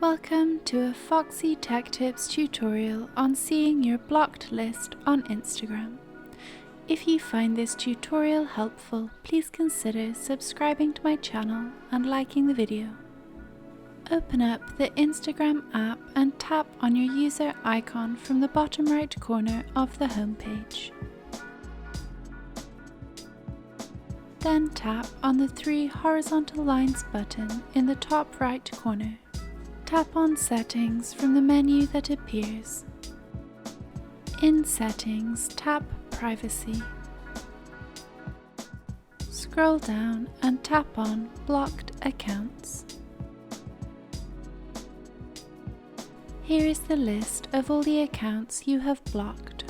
Welcome to a Foxy Tech Tips tutorial on seeing your blocked list on Instagram. If you find this tutorial helpful, please consider subscribing to my channel and liking the video. Open up the Instagram app and tap on your user icon from the bottom right corner of the homepage. Then tap on the three horizontal lines button in the top right corner. Tap on Settings from the menu that appears. In Settings, tap Privacy. Scroll down and tap on Blocked Accounts. Here is the list of all the accounts you have blocked.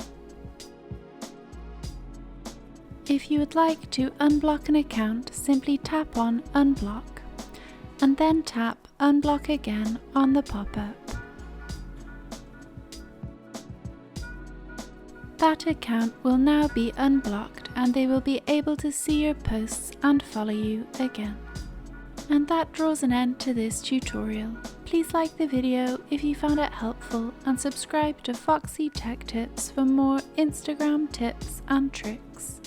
If you would like to unblock an account, simply tap on Unblock and then tap Unblock again on the pop-up. That account will now be unblocked and they will be able to see your posts and follow you again. And that draws an end to this tutorial. Please like the video if you found it helpful and subscribe to Foxy Tech Tips for more Instagram tips and tricks.